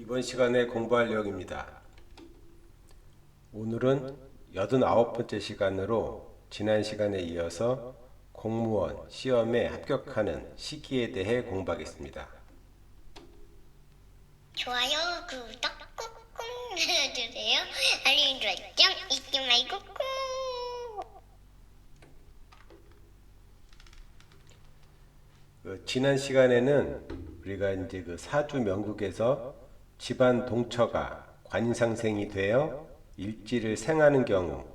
이번 시간에 공부할 내용입니다. 오늘은 89번째 시간으로 지난 시간에 이어서 공무원 시험에 합격하는 시기에 대해 공부하겠습니다. 좋아요, 구독 꾹꾹 눌러주세요. 알림 설정 잊지 말고 꾹. 지난 시간에는 우리가 이제 사주 명국에서 집안 동처가 관상생이 되어 일지를 생하는 경우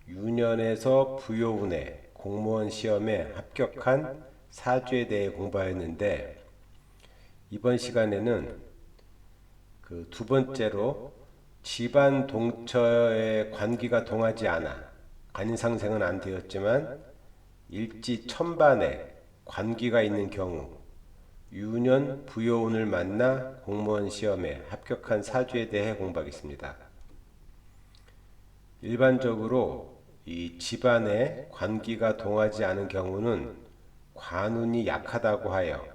유년에서 부요운에 공무원 시험에 합격한 사주에 대해 공부하였는데, 이번 시간에는 두 번째로 집안 동처의 관기가 동하지 않아 관상생은 안 되었지만 일지 천반에 관기가 있는 경우 유년 부요운을 만나 공무원 시험에 합격한 사주에 대해 공부하겠습니다. 일반적으로 이 집안에 관기가 동하지 않은 경우는 관운이 약하다고 하여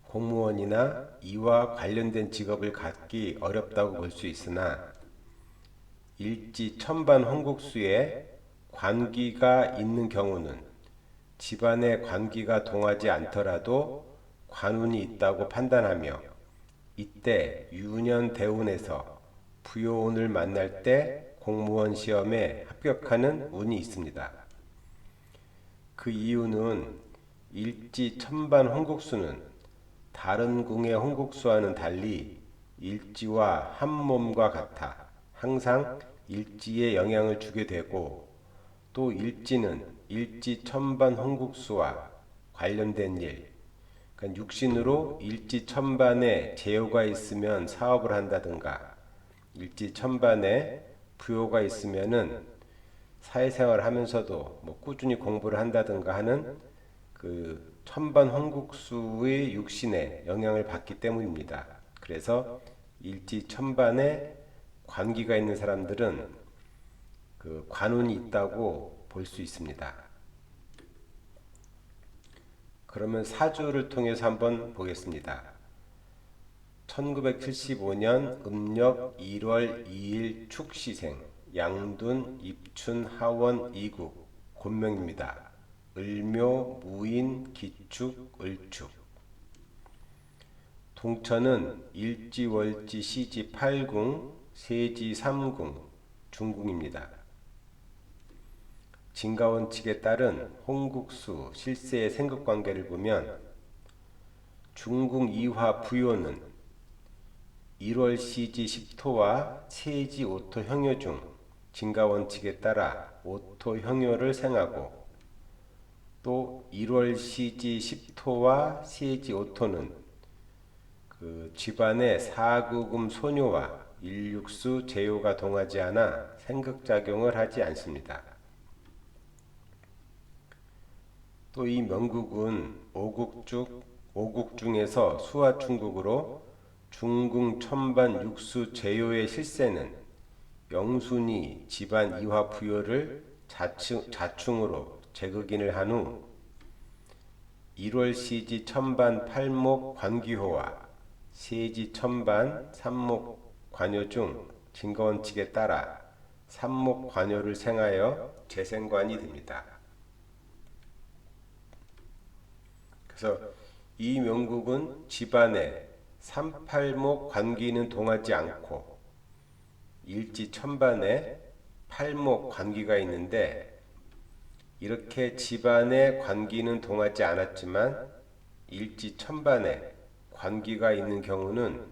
공무원이나 이와 관련된 직업을 갖기 어렵다고 볼 수 있으나, 일지 천반 홍국수에 관기가 있는 경우는 집안에 관기가 동하지 않더라도 관운이 있다고 판단하며 이때 유년 대운에서 부요운을 만날 때 공무원 시험에 합격하는 운이 있습니다. 그 이유는 일지 천반 홍국수는 다른 궁의 홍국수와는 달리 일지와 한 몸과 같아 항상 일지에 영향을 주게 되고, 또 일지는 일지 천반 홍국수와 관련된 일, 그러니까 육신으로 일지 천반에 재요가 있으면 사업을 한다든가, 일지 천반에 부요가 있으면은 사회생활을 하면서도 꾸준히 공부를 한다든가 하는 천반 홍국수의 육신에 영향을 받기 때문입니다. 그래서 일지 천반에 관기가 있는 사람들은 관운이 있다고 볼 수 있습니다. 그러면 사주를 통해서 한번 보겠습니다. 1975년 음력 1월 2일 축시생, 양둔, 입춘, 하원, 이국, 곤명입니다. 을묘, 무인, 기축, 을축. 동처는 일지, 월지, 시지 8궁, 세지 3궁, 중궁입니다. 진가원칙에 따른 홍국수 실세의 생극관계를 보면 중궁 이화 부요는 1월 시지 10토와 세지 5토 형요 중 진가원칙에 따라 5토 형요를 생하고, 또 1월 시지 10토와 세지 5토는 집안의 사구금 소묘와 일육수 재요가 동하지 않아 생극작용을 하지 않습니다. 또 이 명국은 오국 중에서 수화충국으로 중궁 천반 육수 재요의 실세는 영순이 집안 이화 부요를 자충으로 재극인을 한 후 1월 시지 천반 팔목 관기호와 세지 천반 삼목 관요 중 진거원칙에 따라 삼목 관요를 생하여 재생관이 됩니다. 그래서 이 명국은 집안에 38목 관기는 동하지 않고 일지 천반에 8목 관기가 있는데, 이렇게 집안에 관기는 동하지 않았지만 일지 천반에 관기가 있는 경우는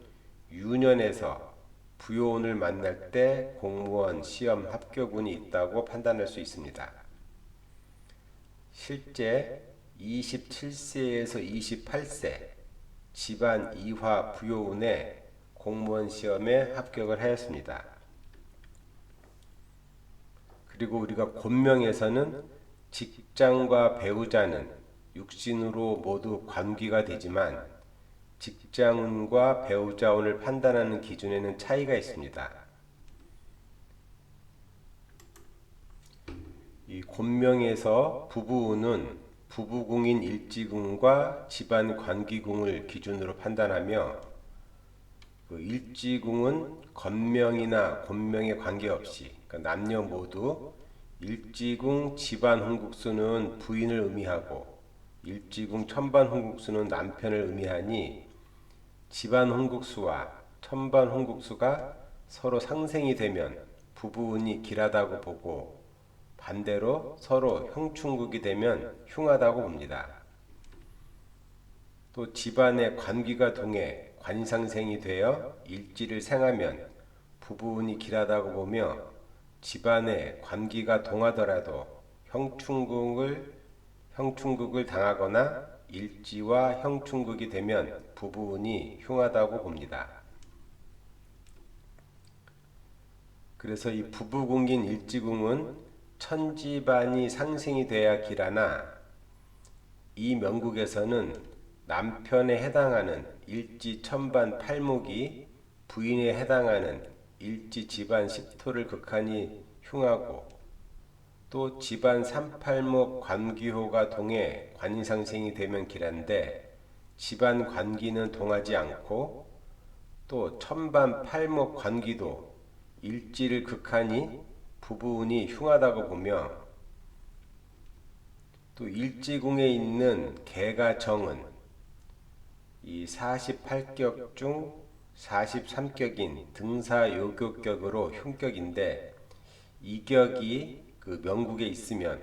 유년에서 부요운을 만날 때 공무원 시험 합격운이 있다고 판단할 수 있습니다. 실제 27세에서 28세 집안 이화 부요운에 공무원 시험에 합격을 하였습니다. 그리고 우리가 곤명에서는 직장과 배우자는 육신으로 모두 관기가 되지만 직장운과 배우자운을 판단하는 기준에는 차이가 있습니다. 이 곤명에서 부부운은 부부궁인 일지궁과 집안 관기궁을 기준으로 판단하며, 그 일지궁은 건명이나 곤명에 관계없이 그러니까 남녀 모두 일지궁 집안 홍국수는 부인을 의미하고 일지궁 천반 홍국수는 남편을 의미하니 집안 홍국수와 천반 홍국수가 서로 상생이 되면 부부운이 길하다고 보고 반대로 서로 형충국이 되면 흉하다고 봅니다. 또 집안의 관귀가 동해 관상생이 되어 일지를 생하면 부부운이 길하다고 보며 집안에 관귀가 동하더라도 형충국을 당하거나 일지와 형충국이 되면 부부운이 흉하다고 봅니다. 그래서 이 부부궁인 일지궁은 천지반이 상생이 돼야 길하나 이 명국에서는 남편에 해당하는 일지 천반 팔목이 부인에 해당하는 일지 집안 십토를 극하니 흉하고 또 집안 삼팔목 관귀호가 동해 관상생이 되면 길한데 집안 관귀는 동하지 않고 또 천반 팔목 관귀도 일지를 극하니 부부운이 흉하다고 보며 또 일지궁에 있는 개가 정은 이 48격 중 43격인 등사요격격으로 흉격인데 이 격이 그 명국에 있으면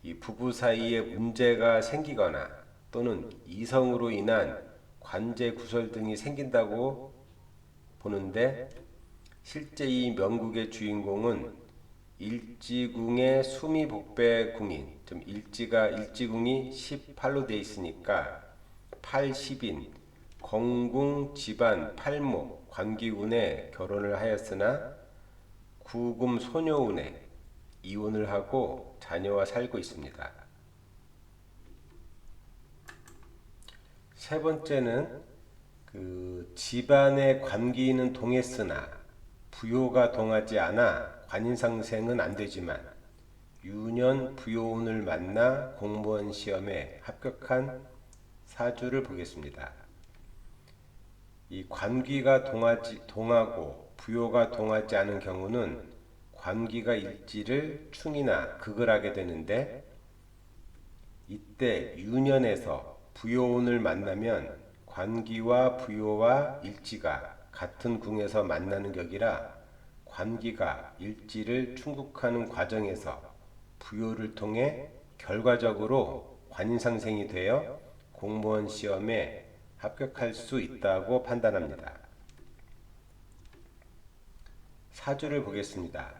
이 부부 사이에 문제가 생기거나 또는 이성으로 인한 관제 구설 등이 생긴다고 보는데 실제 이 명국의 주인공은 일지궁의 수미복배궁인 좀 일지궁이 18로 되어 있으니까 8, 10인 건궁 집안 팔목 관귀운에 결혼을 하였으나 구금 소녀운에 이혼을 하고 자녀와 살고 있습니다. 세 번째는 그 집안의 관귀는 동했으나 부요가 동하지 않아 관인상생은 안 되지만 유년 부요운을 만나 공무원 시험에 합격한 사주를 보겠습니다. 이 관귀가 동하고 부요가 동하지 않은 경우는 관귀가 일지를 충이나 극을 하게 되는데 이때 유년에서 부요운을 만나면 관귀와 부요와 일지가 같은 궁에서 만나는 격이라 관귀가 일지를 충국하는 과정에서 부요를 통해 결과적으로 관인상생이 되어 공무원 시험에 합격할 수 있다고 판단합니다. 사주를 보겠습니다.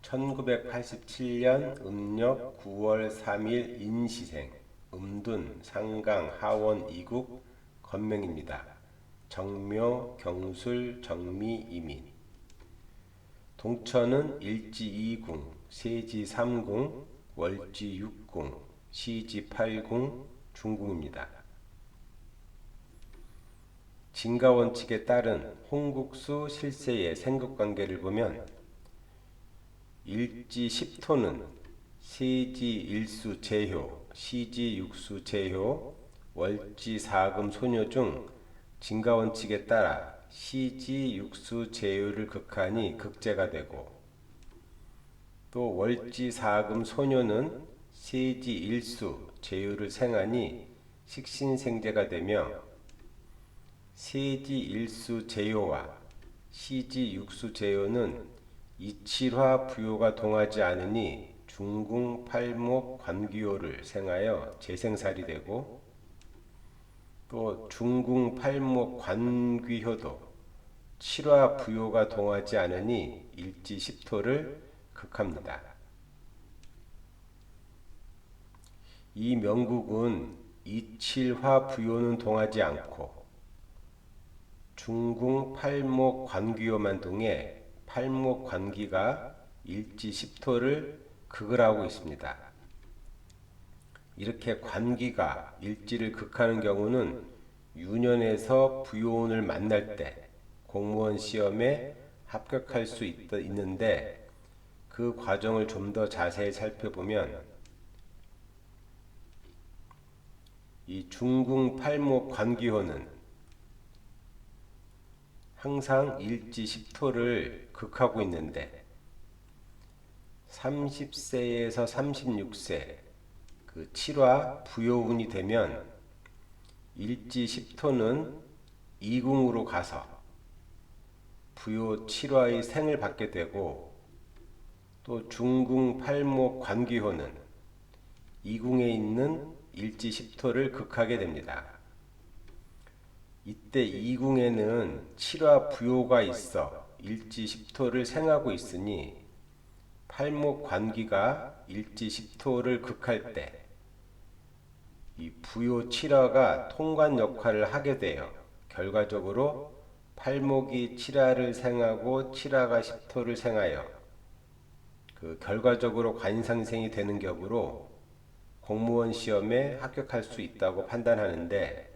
1987년 음력 9월 3일 인시생 음둔 상강 하원 이국 건명입니다. 정묘 경술 정미 이민 동천은 일지 2궁 세지 3궁 월지 6궁 시지 8궁 중궁입니다. 진가원칙에 따른 홍국수 실세의 생극관계를 보면 일지 10토는 세지 일수 제효, 시지 육수 제효, 월지 사금 소녀 중 진가원칙에 따라 시지 육수 제효를 극하니 극제가 되고 또 월지 사금 소녀는 세지 일수 제효를 생하니 식신생제가 되며 세지 일수 제효와 시지 육수 제효는 이칠화 부요가 동하지 않으니 중궁 팔목 관귀호를 생하여 재생살이 되고 또 중궁 팔목 관귀효도 칠화 부요가 동하지 않으니 일지 십토를 극합니다. 이 명국은 이칠화 부요는 동하지 않고 중궁 팔목 관귀호만 동해 팔목 관귀가 일지 십토를 극을 하고 있습니다. 이렇게 관귀가 일지를 극하는 경우는 유년에서 부요운을 만날 때 공무원 시험에 합격할 수 있는데 그 과정을 좀 더 자세히 살펴보면 이 중궁 팔목 관귀호는 항상 일지 10토를 극하고 있는데 30세에서 36세 그 7화 부요운이 되면 일지 10토는 이궁으로 가서 부요 7화의 생을 받게 되고 또 중궁 8목 관귀호는 이궁에 있는 일지 10토를 극하게 됩니다. 이때 이궁에는 7화 부요가 있어 일지 10토를 생하고 있으니 팔목 관귀가 일지 10토를 극할 때 이 부요 7화가 통관 역할을 하게 돼요. 결과적으로 팔목이 7화를 생하고 7화가 10토를 생하여 그 결과적으로 관상생이 되는 격으로 공무원 시험에 합격할 수 있다고 판단하는데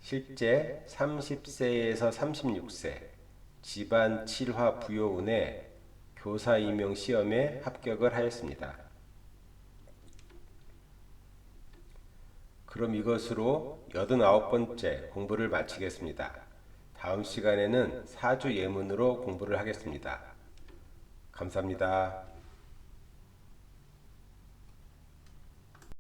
실제 30세에서 36세 집안 7화 부요운에 교사 임용 시험에 합격을 하였습니다. 그럼 이것으로 89번째 공부를 마치겠습니다. 다음 시간에는 사주 예문으로 공부를 하겠습니다. 감사합니다.